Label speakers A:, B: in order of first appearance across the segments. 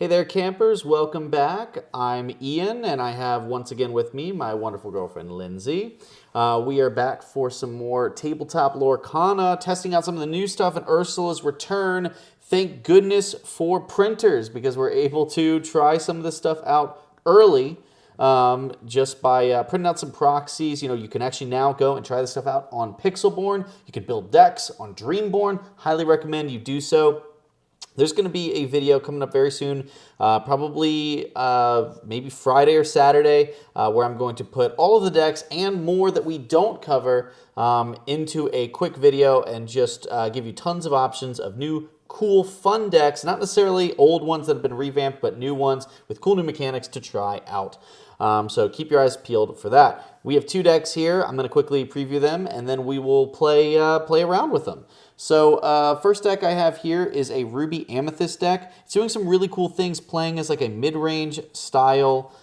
A: Hey there, campers. Welcome back. I'm Ian, and I have once again with me my wonderful girlfriend, Lindsay. We are back for some more tabletop Lorcana, testing out some of the new stuff in Ursula's return. Thank goodness for printers, because we're able to try some of this stuff out early just by printing out some proxies. You know, you can actually now go and try this stuff out on Pixelborn. You can build decks on Dreamborn. Highly recommend you do so. There's going to be a video coming up very soon, probably maybe Friday or Saturday, where I'm going to put all of the decks and more that we don't cover into a quick video and just give you tons of options of new, cool, fun decks, not necessarily old ones that have been revamped, but new ones with cool new mechanics to try out. So keep your eyes peeled for that. We have two decks here. I'm going to quickly preview them, and then we will play around with them. So first deck I have here is a Ruby Amethyst deck. It's doing some really cool things, playing as like a mid-range style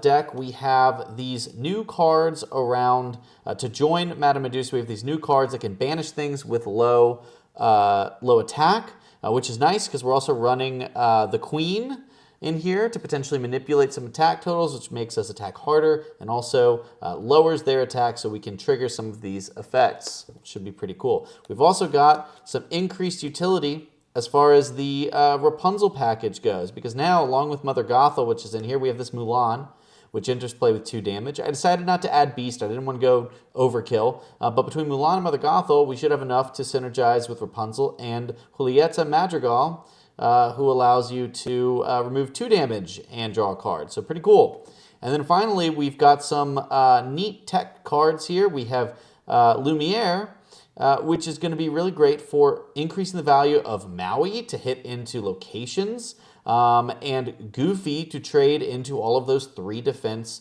A: deck. We have these new cards around to join Madame Medusa. We have these new cards that can banish things with low attack, which is nice because we're also running the Queen in here to potentially manipulate some attack totals, which makes us attack harder and also lowers their attack, so we can trigger some of these effects, which should be pretty cool. We've also got some increased utility as far as the Rapunzel package goes, because now, along with Mother Gothel, which is in here, we have this Mulan, which enters play with 2 damage. I decided not to add Beast. I didn't want to go overkill. But between Mulan and Mother Gothel, we should have enough to synergize with Rapunzel and Julieta Madrigal, who allows you to remove 2 damage and draw a card. So pretty cool. And then finally, we've got some neat tech cards here. We have Lumiere, which is going to be really great for increasing the value of Maui to hit into locations, and Goofy to trade into all of those 3 defense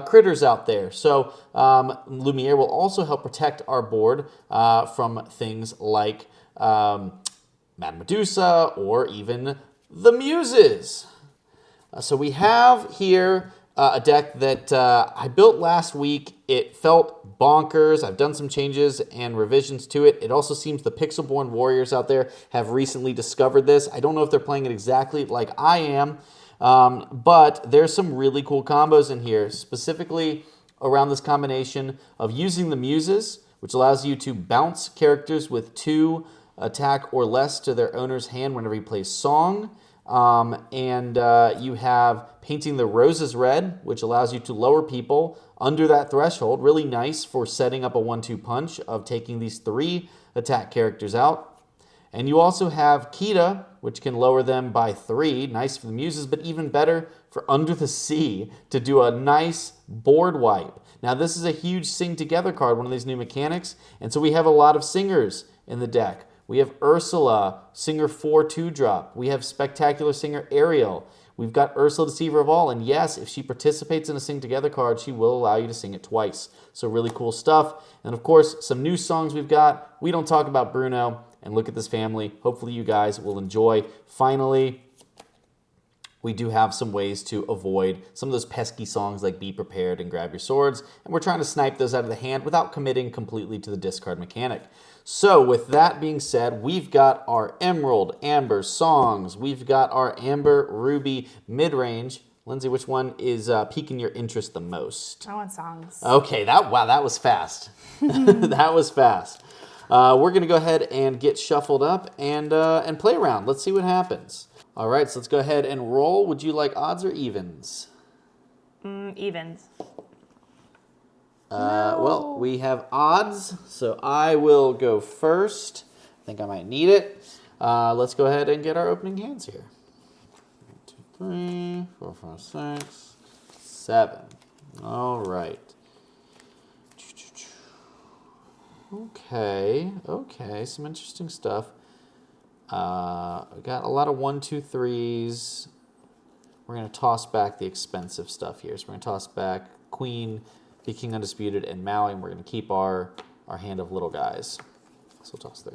A: critters out there. So Lumiere will also help protect our board from things like Madame Medusa, or even the Muses. So we have here a deck that I built last week. It felt bonkers. I've done some changes and revisions to it. It also seems the Pixelborn warriors out there have recently discovered this. I don't know if they're playing it exactly like I am, but there's some really cool combos in here, specifically around this combination of using the Muses, which allows you to bounce characters with 2 attack or less to their owner's hand whenever he plays Song. And you have Painting the Roses Red, which allows you to lower people under that threshold. Really nice for setting up a 1-2 punch of taking these 3 attack characters out. And you also have Kita, which can lower them by 3. Nice for the Muses, but even better for Under the Sea to do a nice board wipe. Now, this is a huge Sing Together card, one of these new mechanics. And so we have a lot of singers in the deck. We have Ursula, Singer 4 2-drop. We have Spectacular Singer Ariel. We've got Ursula, Deceiver of All. And yes, if she participates in a Sing Together card, she will allow you to sing it twice. So really cool stuff. And of course, some new songs we've got. We Don't Talk About Bruno. And Look at This Family. Hopefully you guys will enjoy. Finally, we do have some ways to avoid some of those pesky songs like Be Prepared and Grab Your Swords. And we're trying to snipe those out of the hand without committing completely to the discard mechanic. So with that being said, we've got our Emerald, Amber songs. We've got our Amber, Ruby, mid-range. Lindsay, which one is piquing your interest the most?
B: I want songs.
A: Okay, wow, that was fast. That was fast. We're going to go ahead and get shuffled up and play around. Let's see what happens. All right, so let's go ahead and roll. Would you like odds or evens?
B: Evens.
A: No. Well, we have odds, so I will go first. I think I might need it. Let's go ahead and get our opening hands here. 1, 2, 3, 4, 5, 6, 7. All right. Okay, some interesting stuff. We got a lot of 1, 2, 3s. We're going to toss back the expensive stuff here. So we're going to toss back Queen, the King Undisputed, and Maui, and we're going to keep our hand of little guys. So we'll toss 3.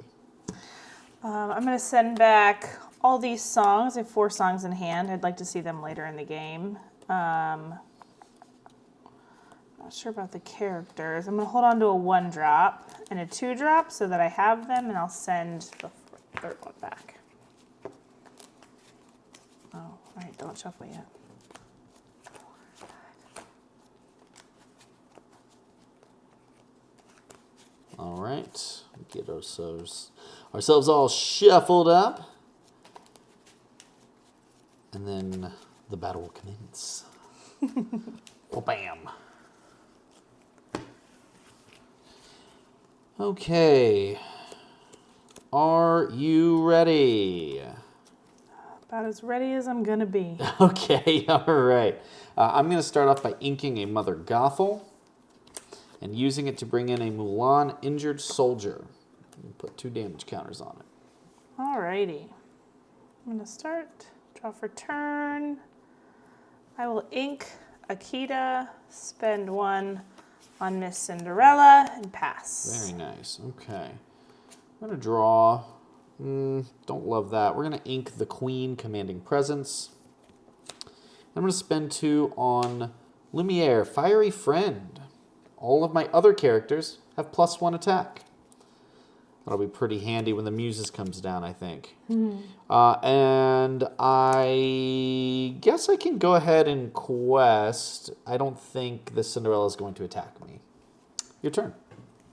B: I'm going to send back all these songs. I have 4 songs in hand. I'd like to see them later in the game. Not sure about the characters. I'm going to hold on to a 1-drop and a 2-drop so that I have them, and I'll send the 3rd one back. Oh, all right, don't shuffle yet.
A: All right, get ourselves all shuffled up. And then the battle will commence. Oh, bam. Okay. Are you ready?
B: About as ready as I'm gonna be.
A: Okay, all right. I'm going to start off by inking a Mother Gothel and using it to bring in a Mulan injured soldier. Put 2 damage counters on it.
B: Alrighty. I'm gonna start. Draw for turn. I will ink Akita, spend 1 on Miss Cinderella, and pass.
A: Very nice. Okay. I'm going to draw. Don't love that. We're going to ink the Queen, Commanding Presence. I'm going to spend 2 on Lumiere, Fiery Friend. All of my other characters have +1 attack. That'll be pretty handy when the Muses comes down, I think. And I guess I can go ahead and quest. I don't think the Cinderella is going to attack me. Your turn.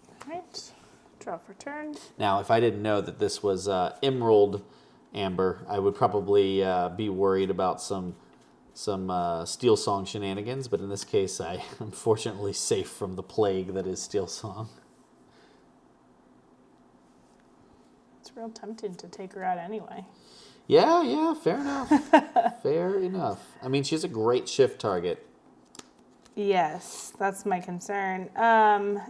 B: All right. Draw for turn.
A: Now, if I didn't know that this was Emerald Amber, I would probably be worried about some Steel Song shenanigans, but in this case, I am fortunately safe from the plague that is Steel Song.
B: It's real tempting to take her out anyway.
A: Yeah, fair enough. Fair enough. I mean, she's a great shift target.
B: Yes, that's my concern.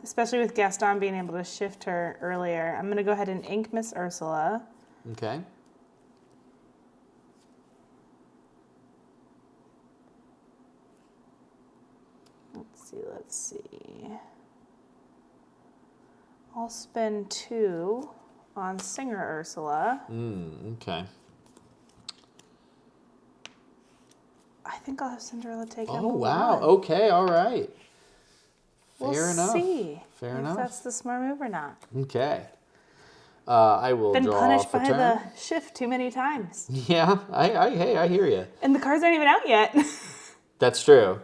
B: Especially with Gaston being able to shift her earlier. I'm going to go ahead and ink Miss Ursula.
A: Okay.
B: Let's see. I'll spend 2 on Singer Ursula.
A: Okay.
B: I think I'll have Cinderella take
A: Oh,
B: number
A: wow.
B: 1.
A: Okay, all right. Fair enough.
B: We'll see
A: Fair
B: if
A: enough.
B: that's the smart move or not.
A: Okay. I will
B: Been
A: draw
B: punished
A: for
B: by
A: turn.
B: the shift too many times.
A: Yeah, I hear you.
B: And the cards aren't even out yet.
A: That's true.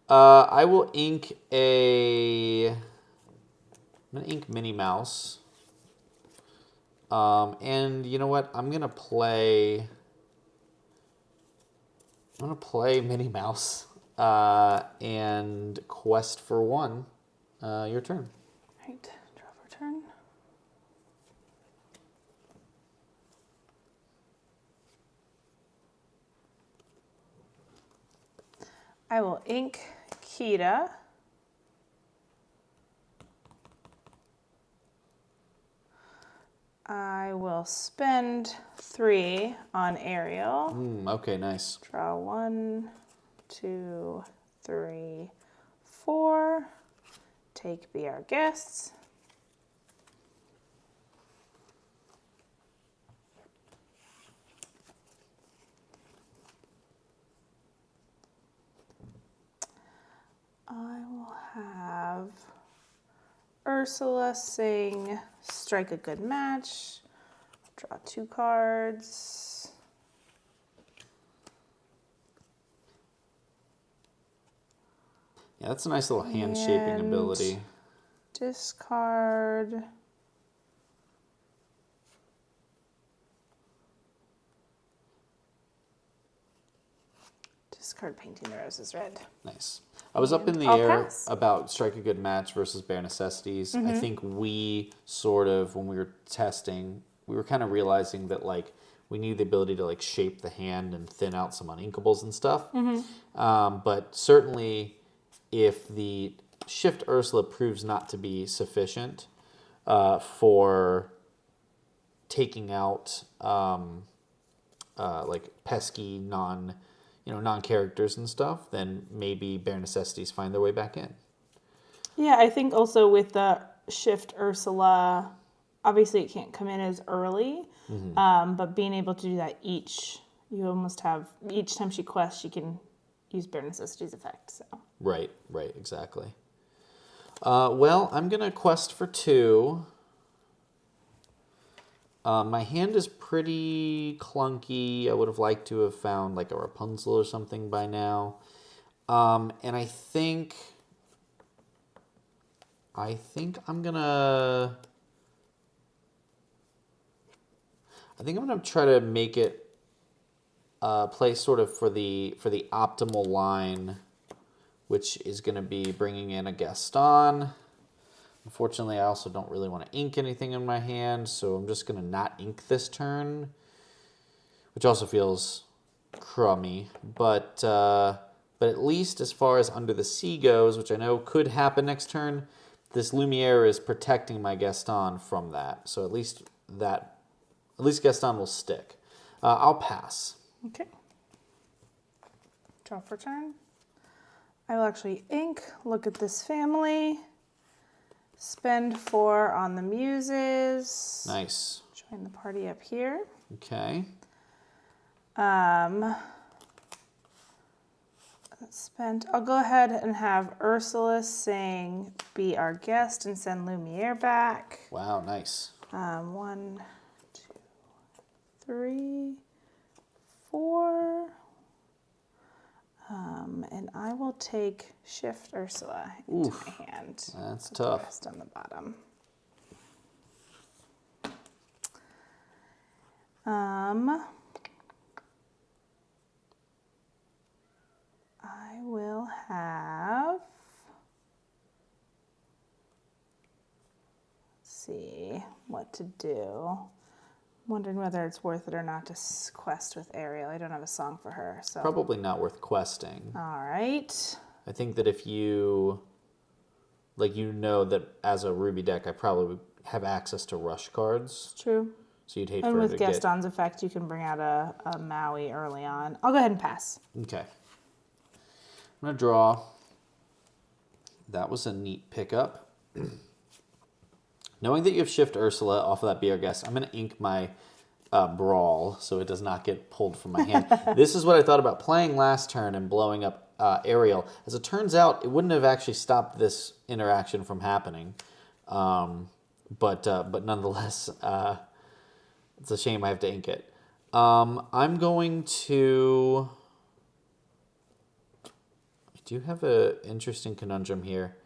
A: I will ink I'm gonna ink Minnie Mouse. And you know what? I'm gonna play Minnie Mouse. And quest for 1. Your turn.
B: Right, draw for turn. I will ink Kita. I will spend 3 on Ariel.
A: Okay, nice.
B: Draw 1, 2, 3, 4. Take Be Our Guests. I will have Ursula sing Strike a Good Match. Draw 2 cards.
A: Yeah, that's a nice little hand shaping
B: And
A: ability.
B: Discard. Discard Painting the Roses Red.
A: Nice. I was up in the
B: I'll
A: air
B: pass.
A: about Strike a Good Match versus Bare Necessities. I think we sort of, when we were testing, we were kind of realizing that like we need the ability to like shape the hand and thin out some uninkables and stuff. But certainly if the Shift Ursula proves not to be sufficient for taking out like pesky non-characters and stuff, then maybe Bare Necessities find their way back in.
B: Yeah, I think also with the Shift Ursula, obviously it can't come in as early, but being able to do that each time she quests, she can use Bare Necessities effect. So
A: Right, exactly. Well, I'm going to quest for 2. My hand is pretty clunky. I would have liked to have found like a Rapunzel or something by now. And I think I'm gonna try to make it play sort of for the optimal line, which is gonna be bringing in a Gaston. Unfortunately, I also don't really want to ink anything in my hand, so I'm just going to not ink this turn, which also feels crummy. But at least as far as Under the Sea goes, which I know could happen next turn, this Lumiere is protecting my Gaston from that. So at least Gaston will stick. I'll pass.
B: Okay. Draw for turn. I will actually ink, look at this family. Spend 4 on the muses.
A: Nice.
B: Join the party up here.
A: Okay.
B: I'll go ahead and have Ursula sing Be Our Guest and send Lumiere back.
A: Wow, nice.
B: 1, 2, 3, 4. And I will take Shift Ursula into my hand.
A: That's
B: Put
A: tough.
B: The rest on the bottom. I will have. Let's see what to do. Wondering whether it's worth it or not to quest with Ariel. I don't have a song for her, so
A: Probably not worth questing.
B: all right.
A: I think that if you, that as a Ruby deck, I probably would have access to rush cards.
B: True.
A: So you'd hate
B: And
A: for her
B: with
A: to
B: Gaston's effect, you can bring out a Maui early on. I'll go ahead and pass.
A: Okay. I'm going to draw. That was a neat pickup. Knowing that you have Shift Ursula off of that Be Our Guest, I'm going to ink my Brawl so it does not get pulled from my hand. This is what I thought about playing last turn and blowing up Ariel. As it turns out, it wouldn't have actually stopped this interaction from happening. But nonetheless, it's a shame I have to ink it. I'm going to... I do have an interesting conundrum here.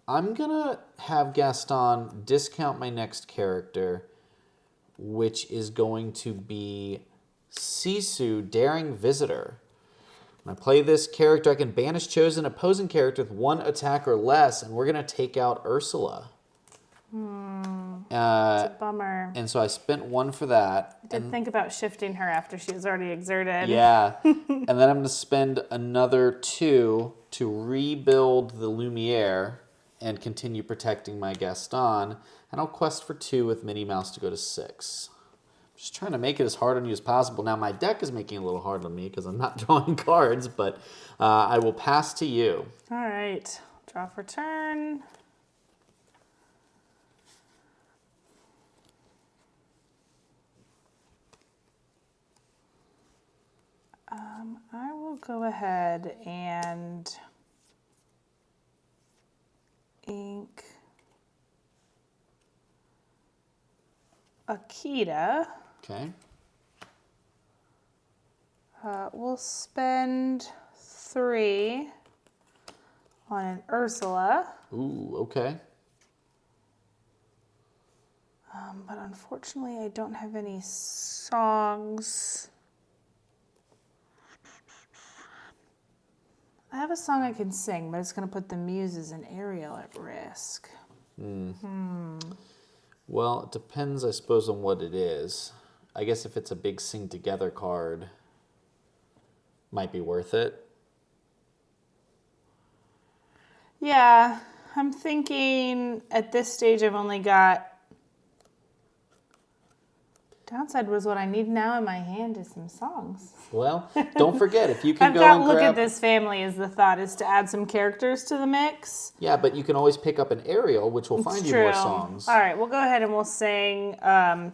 A: I'm going to have Gaston discount my next character, which is going to be Sisu, Daring Visitor. When I play this character, I can banish chosen opposing character with 1 attack or less, and we're going to take out Ursula.
B: It's a bummer.
A: And so I spent 1 for that.
B: I did think about shifting her after she was already exerted.
A: Yeah. And then I'm going to spend another 2 to rebuild the Lumiere and continue protecting my Gaston. And I'll quest for 2 with Minnie Mouse to go to 6. Just trying to make it as hard on you as possible. Now, my deck is making it a little hard on me because I'm not drawing cards, but I will pass to you.
B: All right. Draw for turn. I will go ahead and ink Akita.
A: Okay.
B: We'll spend 3 on an Ursula.
A: Ooh, okay.
B: But unfortunately, I don't have any songs. I have a song I can sing, but it's going to put the muses and Ariel at risk.
A: Well, it depends, I suppose, on what it is. I guess if it's a big sing together card, might be worth it.
B: Yeah, I'm thinking at this stage I've only got... Downside was what I need now in my hand is some songs.
A: Well, don't forget, if you can
B: I've
A: go
B: got
A: and
B: Look
A: grab...
B: at This Family is the thought, is to add some characters to the mix.
A: Yeah, but you can always pick up an Ariel, which will find you more songs.
B: All right, we'll go ahead and we'll sing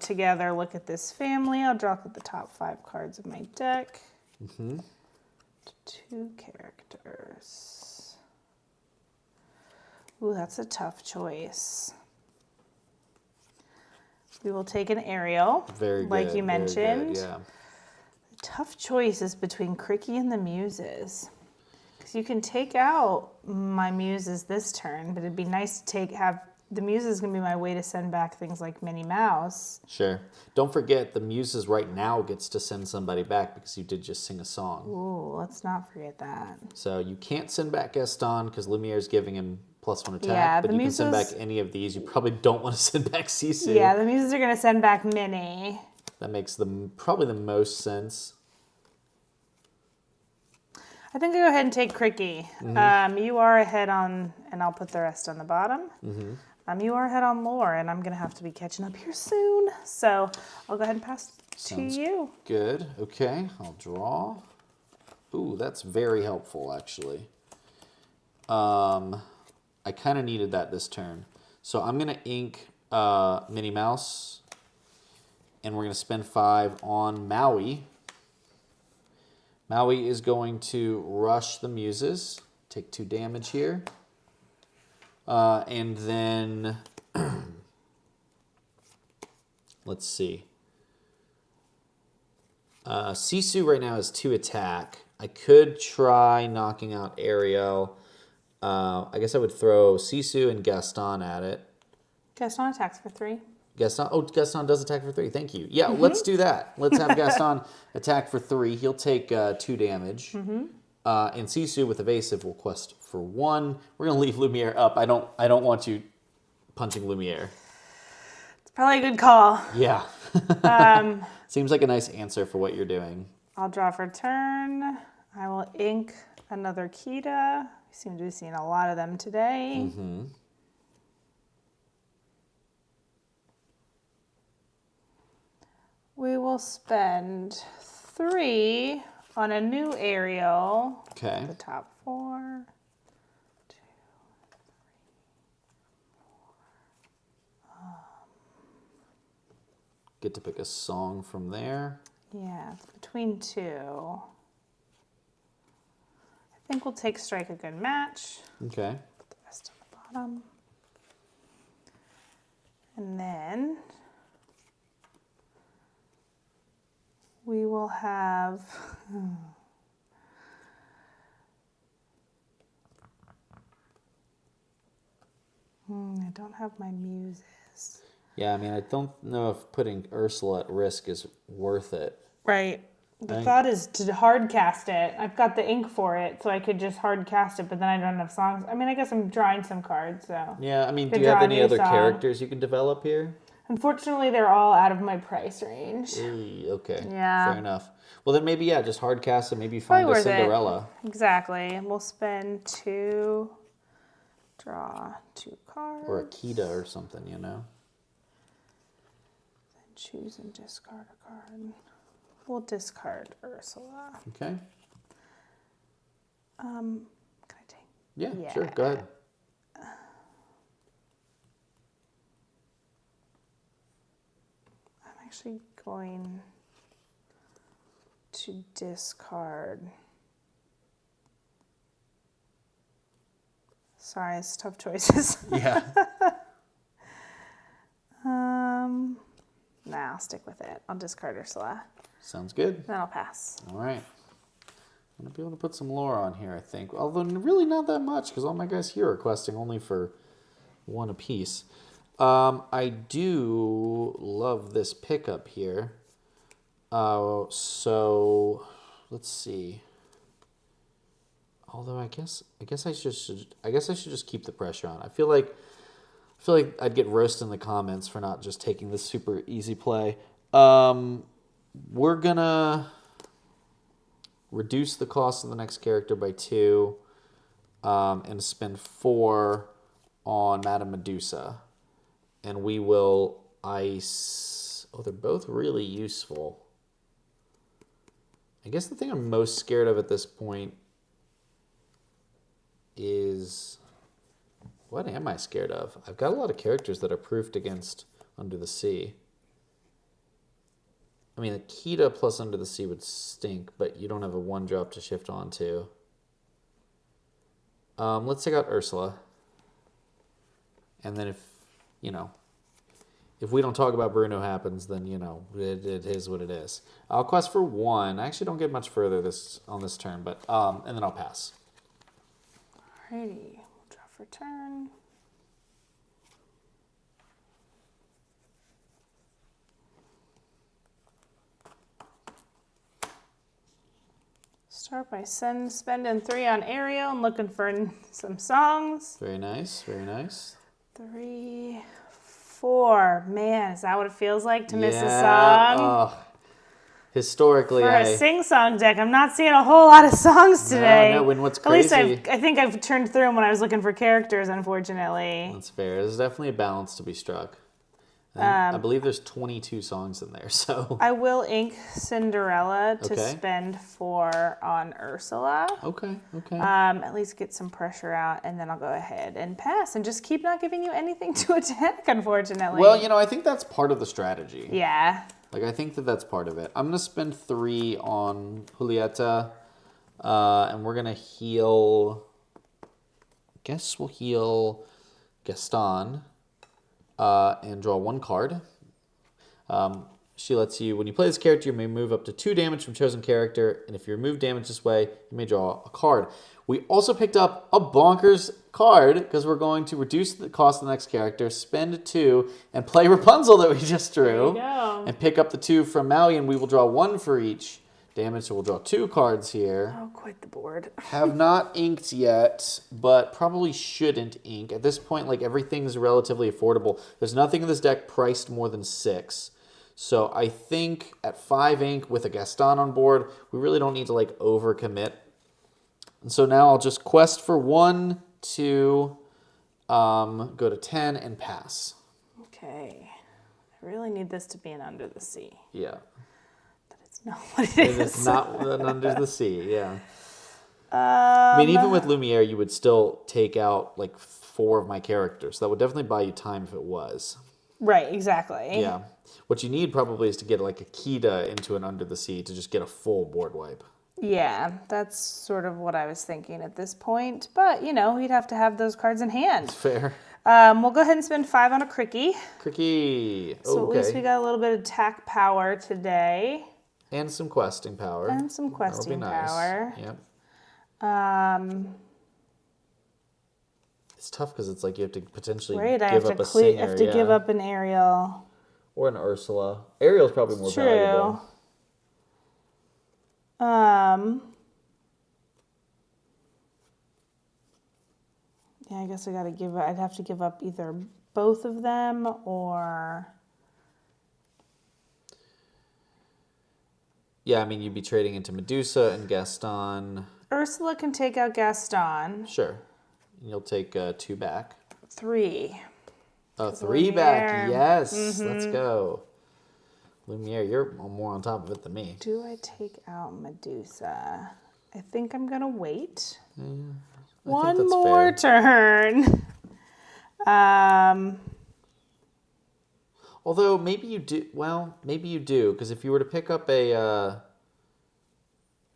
B: together Look at This Family. I'll draw up the top 5 cards of my deck. 2 characters. Ooh, that's a tough choice. We will take an Ariel,
A: Very good.
B: like you
A: very
B: mentioned.
A: good, yeah.
B: Tough choices between Cricky and the Muses. Because you can take out my Muses this turn, but it'd be nice to have the Muses going to be my way to send back things like Minnie Mouse.
A: Sure. Don't forget the Muses right now gets to send somebody back because you did just sing a song.
B: Ooh, let's not forget that.
A: So you can't send back Gaston because Lumiere's giving him +1 attack,
B: Yeah,
A: but
B: the
A: you can send back
B: Muses-
A: any of these. You probably don't want to send back Sisu.
B: Yeah, the Muses are going to send back Minnie.
A: That makes probably the most sense.
B: I think I'll go ahead and take Cricky. You are ahead on, and I'll put the rest on the bottom. You are ahead on lore, and I'm going to have to be catching up here soon. So I'll go ahead and pass
A: Sounds
B: to you.
A: Good. Okay, I'll draw. Ooh, that's very helpful, actually. I kind of needed that this turn. So I'm going to ink Minnie Mouse, and we're going to spend 5 on Maui. Maui is going to rush the Muses, take 2 damage here. And then, let's see. Sisu right now has 2 attack. I could try knocking out Ariel. I guess I would throw Sisu and Gaston at it.
B: Gaston attacks for 3.
A: Gaston does attack for 3. Thank you. Yeah, let's do that. Let's have Gaston attack for 3. He'll take 2 damage. And Sisu with evasive will quest for 1. We're gonna leave Lumiere up. I don't want you punching Lumiere.
B: It's probably a good call.
A: Yeah. Seems like a nice answer for what you're doing.
B: I'll draw for turn. I will ink another Kita. We seem to be seeing a lot of them today. We will spend 3 on a new Ariel.
A: Okay.
B: The top 4. 2, 3.
A: Get to pick a song from there.
B: Yeah, it's between 2. I think we'll take Strike a Good Match.
A: Okay.
B: Put the rest on the bottom. And then we will have I don't have my Muses.
A: Yeah, I mean, I don't know if putting Ursula at risk is worth it.
B: Right. The
A: Right.
B: thought is to hard cast it. I've got the ink for it, so I could just hard cast it, but then I don't have songs. I mean, I guess I'm drawing some cards, so.
A: Yeah, I mean,
B: Could
A: do you have
B: draw a
A: any
B: new
A: other
B: song.
A: characters you can develop here?
B: Unfortunately, they're all out of my price range.
A: Okay.
B: Yeah.
A: Fair enough. Well, then maybe, yeah, just hard cast and maybe find
B: Probably
A: a
B: worth it.
A: Cinderella.
B: Exactly. We'll spend 2, draw 2 cards.
A: Or a Kita or something, you know?
B: Then choose and discard a card. We'll discard Ursula.
A: Okay.
B: Can I take?
A: Yeah, sure. Go ahead.
B: I'm actually going to discard. Sorry, it's tough choices.
A: Yeah.
B: Nah, I'll stick with it. I'll discard Ursula.
A: Sounds good.
B: Then I'll pass.
A: All right. I'm going to be able to put some lore on here, I think. Although really not that much, because all my guys here are questing only for 1 apiece. I do love this pickup here. So let's see. Although I guess I should just keep the pressure on. I feel like I'd get roasted in the comments for not just taking this super easy play. We're gonna reduce the cost of the next character by 2, and spend 4 on Madame Medusa. And we will ice. Oh, they're both really useful. I guess the thing I'm most scared of at this point is... What am I scared of? I've got a lot of characters that are proofed against Under the Sea. I mean, Akita plus Under the Sea would stink, but you don't have a 1-drop to shift onto. Let's take out Ursula. And then if we don't talk about Bruno happens, then, it is what it is. I'll quest for 1. I actually don't get much further on this turn, but and then I'll pass.
B: Alrighty, we'll draw for turn. Start by spending 3 on Ariel and looking for some songs.
A: Very nice, very nice.
B: 3, 4. Man, is that what it feels like to miss a
A: Yeah.
B: song?
A: Historically,
B: For a sing-song deck, I'm not seeing a whole lot of songs today.
A: No, what's crazy...
B: At least I think I've turned through them when I was looking for characters, unfortunately.
A: That's fair. There's definitely a balance to be struck. I believe there's 22 songs in there, so...
B: I will ink Cinderella to spend 4 on Ursula.
A: Okay.
B: At least get some pressure out, and then I'll go ahead and pass and just keep not giving you anything to attack, unfortunately.
A: Well, I think that's part of the strategy.
B: Yeah.
A: I think that's part of it. I'm going to spend 3 on Julieta, and we're going to heal... I guess we'll heal Gaston. And draw 1 card. She lets you, when you play this character, you may move up to 2 damage from chosen character, and if you remove damage this way, you may draw a card. We also picked up a bonkers card, because we're going to reduce the cost of the next character, spend 2, and play Rapunzel that we just drew.
B: There you go.
A: And pick up the 2 from Maui, and we will draw 1 for each damage, so we'll draw 2 cards here.
B: I'll quit the board.
A: Have not inked yet, but probably shouldn't ink. At this point, everything's relatively affordable. There's nothing in this deck priced more than 6. So I think at 5 ink with a Gaston on board, we really don't need to overcommit. And so now I'll just quest for 1, 2, go to 10 and pass.
B: Okay. I really need this to be an Under the Sea.
A: Yeah.
B: Not what it is.
A: It's not an Under the Sea, yeah. I mean, even with Lumiere, you would still take out 4 of my characters. That would definitely buy you time if it was.
B: Right, exactly.
A: Yeah. What you need probably is to get a Kita into an Under the Sea to just get a full board wipe.
B: Yeah, that's sort of what I was thinking at this point. But, we'd have to have those cards in hand.
A: Fair.
B: We'll go ahead and spend 5 on a Cricky.
A: Cricky.
B: So at least we got a little bit of attack power today.
A: And some questing power.
B: And some questing power.
A: Yep. It's tough because it's you have to potentially give up a singer.
B: I have to give up an Ariel.
A: Or an Ursula. Ariel's probably more valuable.
B: Yeah, I guess I'd have to give up either both of them or...
A: Yeah, I mean, you'd be trading into Medusa and Gaston.
B: Ursula can take out Gaston.
A: Sure. You'll take 2 back.
B: 3.
A: Oh, 3 back. Yes. Let's go. Lumiere, you're more on top of it than me.
B: Do I take out Medusa? I think I'm going to wait. One more turn.
A: Although, maybe you do. Well, maybe you do. Because if you were to pick up a...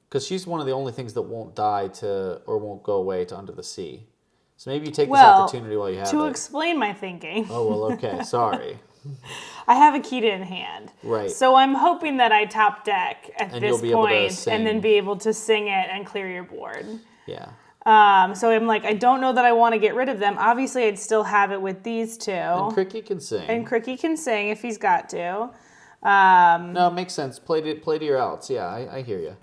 A: Because she's one of the only things that won't die or won't go away to Under the Sea. So maybe you take this opportunity while you have it.
B: To explain my thinking.
A: Oh, well, okay. Sorry.
B: I have a Kita in hand.
A: Right.
B: So I'm hoping that I top deck at
A: and
B: this point and then be able to sing it and clear your board.
A: Yeah.
B: So I'm I don't know that I want to get rid of them. Obviously, I'd still have it with these 2.
A: And Cricky can sing.
B: And Cricky can sing if he's got to.
A: No, it makes sense. Play to your outs. Yeah, I hear you.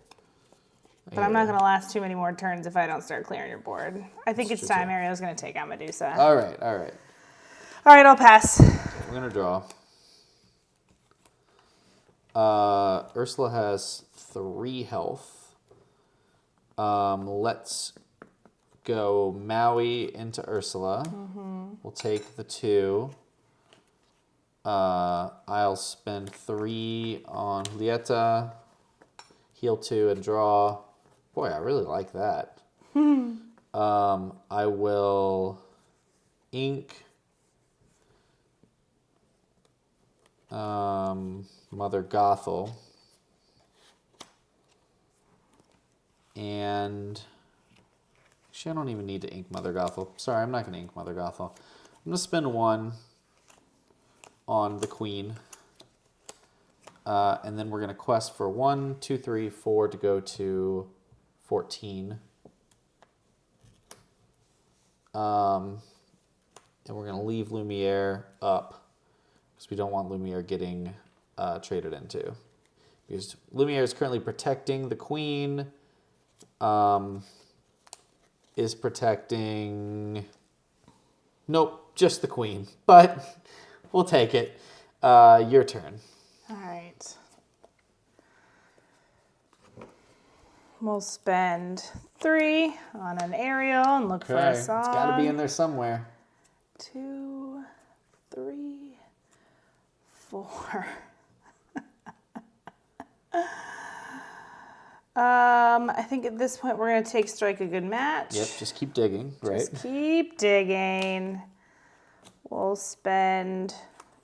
B: But I'm not going to last too many more turns if I don't start clearing your board. I think it's time Ariel's going to take out Medusa.
A: All right.
B: All right, I'll pass.
A: I'm going to draw. Ursula has 3 health. Let's go Maui into Ursula. We'll take the 2. I'll spend 3 on Julieta. Heal 2 and draw. Boy, I really like that. I will ink Mother Gothel. And actually, I don't even need to ink Mother Gothel. Sorry, I'm not going to ink Mother Gothel. I'm going to spend 1 on the queen. And then we're going to quest for 1, 2, 3, 4 to go to 14. And we're going to leave Lumiere up because we don't want Lumiere getting traded into. Because Lumiere is currently protecting the queen, is protecting... Nope, just the queen. But we'll take it. Your turn.
B: All right. We'll spend 3 on an aerial and look for a song.
A: It's got to be in there somewhere.
B: 2, 3, 4. I think at this point we're going to take Strike a Good Match.
A: Yep, just keep digging, right?
B: Just keep digging. We'll spend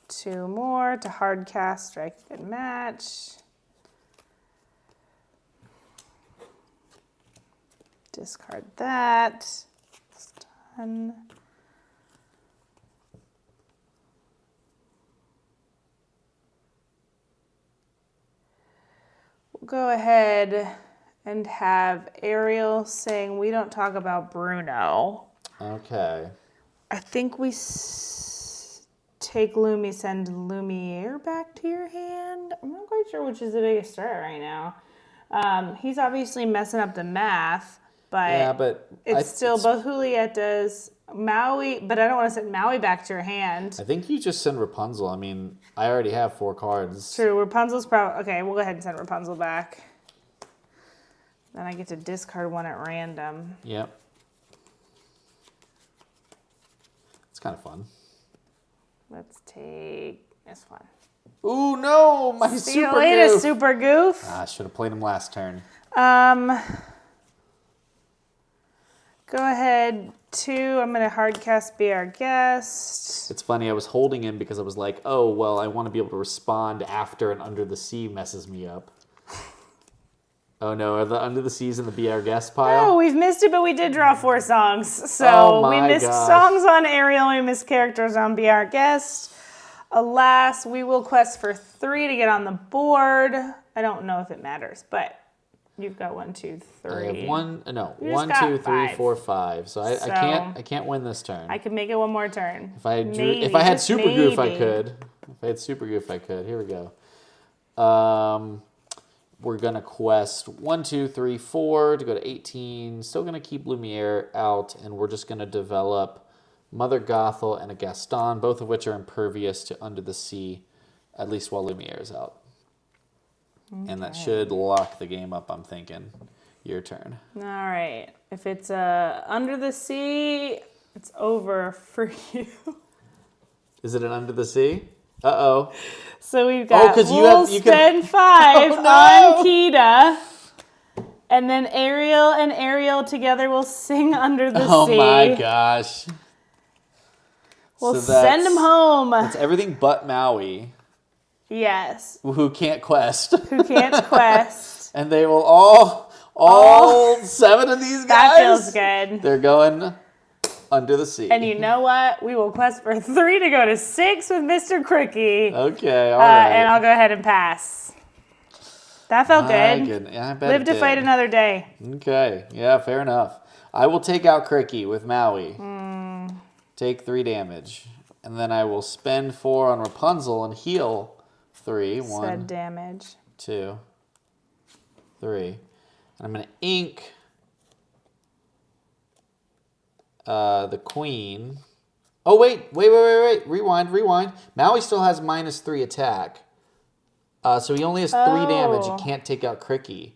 B: 2 more to hard cast Strike a Good Match. Discard that. It's done. We'll go ahead and have Ariel saying we don't talk about Bruno.
A: Okay.
B: I think we take send Lumiere back to your hand. I'm not quite sure which is the biggest threat right now. He's obviously messing up the math, but,
A: yeah, but
B: it's still both Julietta's, Maui, but I don't want to send Maui back to your hand.
A: I think you just send Rapunzel. I mean, I already have 4 cards.
B: True, Rapunzel's probably... Okay, we'll go ahead and send Rapunzel back. Then I get to discard 1 at random.
A: Yep. It's kind of fun.
B: Let's take this one.
A: Ooh, no! My
B: See you
A: super
B: later,
A: goof!
B: Super Goof.
A: I should have played him last turn.
B: Go ahead, 2. I'm going to hard cast Be Our Guest.
A: It's funny, I was holding him because I was like, oh, well, I want to be able to respond after an Under the Sea messes me up. Oh no, are the Under the Seas in the Be Our Guest pile?
B: Oh, we've missed it, but we did draw 4 songs. So
A: Oh
B: we
A: my
B: missed
A: gosh.
B: songs on Ariel, we missed characters on Be Our Guest. Alas, we will quest for 3 to get on the board. I don't know if it matters, but you've got 1, 2, 3.
A: I have 1, no,
B: You just
A: 1,
B: got
A: 2, 3,
B: 5.
A: 4, 5. So I can't win this turn.
B: I could make it 1 more turn.
A: If I had
B: Maybe,
A: if I had
B: just
A: Super Goof, I
B: maybe.
A: could. If I had Super Goof, I could. Here we go. We're gonna quest 1, 2, 3, 4 to go to 18. Still gonna keep Lumiere out, and we're just gonna develop Mother Gothel and a Gaston, both of which are impervious to Under the Sea, at least while Lumiere is out. Okay. And that should lock the game up, I'm thinking. Your turn.
B: All right. If it's Under the Sea, it's over for you.
A: Is it an Under the Sea? Uh-oh.
B: So we've got,
A: Oh, 'cause you
B: spend 5
A: Oh, no.
B: on Kita, and then Ariel together will sing Under the Sea.
A: Oh my gosh.
B: We'll
A: So
B: send them home.
A: It's everything but Maui,
B: Yes.
A: who can't quest.
B: Who can't quest.
A: And they will all 7 of these guys.
B: That feels good.
A: They're going Under the Sea.
B: And you know what? We will quest for 3 to go to 6 with Mr. Cricky.
A: Okay, all right.
B: And I'll go ahead and pass. That felt good.
A: Yeah, I bet
B: Live
A: it
B: to
A: did.
B: fight another day.
A: Okay, yeah, fair enough. I will take out Cricky with Maui. Take 3 damage. And then I will spend 4 on Rapunzel and heal 3.
B: Said
A: 1,
B: damage.
A: 2, 3. And I'm going to ink the queen. Oh, wait. Rewind. Maui still has -3 attack. So he only has 3 damage. You can't take out Cricky.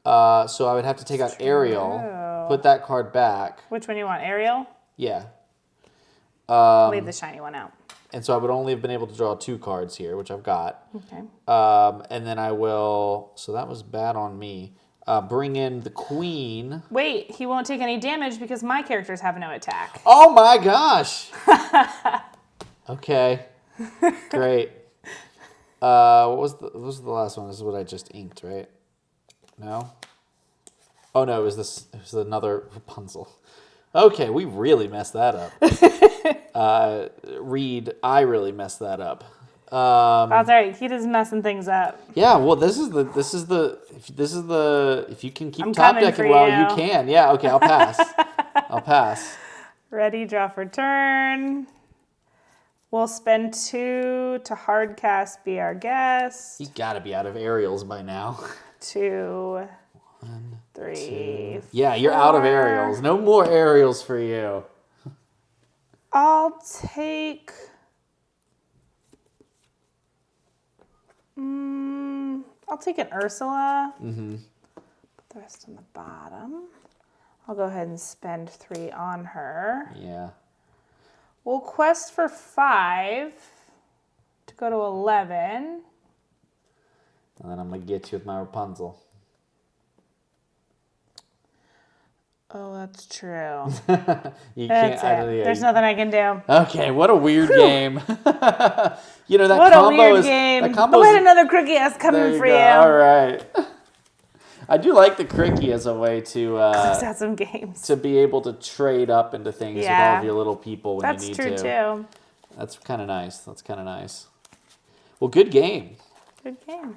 A: So I would have to take out Ariel, put that card back.
B: Which one do you want? Ariel?
A: Yeah.
B: Leave the shiny one out.
A: And so I would only have been able to draw 2 cards here, which I've got.
B: Okay.
A: And then I will, so that was bad on me. Bring in the queen.
B: Wait, he won't take any damage because my characters have no attack.
A: Oh my gosh. Okay. Great. What was the last one? This is what I just inked, right? No? Oh no, it was another Rapunzel. Okay, we really messed that up. Reed, I really messed that up.
B: That's all right. He just messing things up.
A: Yeah, well, if you can keep
B: I'm
A: top
B: coming
A: decking
B: for
A: well,
B: you.
A: you can. Yeah, okay, I'll pass. I'll pass.
B: Ready, draw for turn. We'll spend 2 to hard cast Be Our Guest.
A: You gotta be out of aerials by now.
B: 2, 3,
A: Yeah, you're out of
B: 4.
A: aerials. No more aerials for you.
B: I'll take... I'll take an Ursula. Put the rest on the bottom. I'll go ahead and spend 3 on her.
A: Yeah.
B: We'll quest for 5 to go to 11.
A: And then I'm gonna get you with my Rapunzel.
B: Oh, that's true.
A: You
B: That's
A: can't.
B: it. There's nothing I can do.
A: Okay, what a weird game. You know that
B: What
A: combo
B: a weird
A: is
B: game.
A: that combo
B: Oh, I
A: is,
B: had another cricket ass
A: there
B: coming
A: you
B: for
A: go.
B: you.
A: All right. I do like the cricky as a way to
B: Close out some games.
A: to be able to trade up into things with all
B: Yeah.
A: of your little people when
B: That's
A: you need
B: true
A: to.
B: too.
A: That's kind of nice. That's kind of nice. Well, good game.
B: Good game.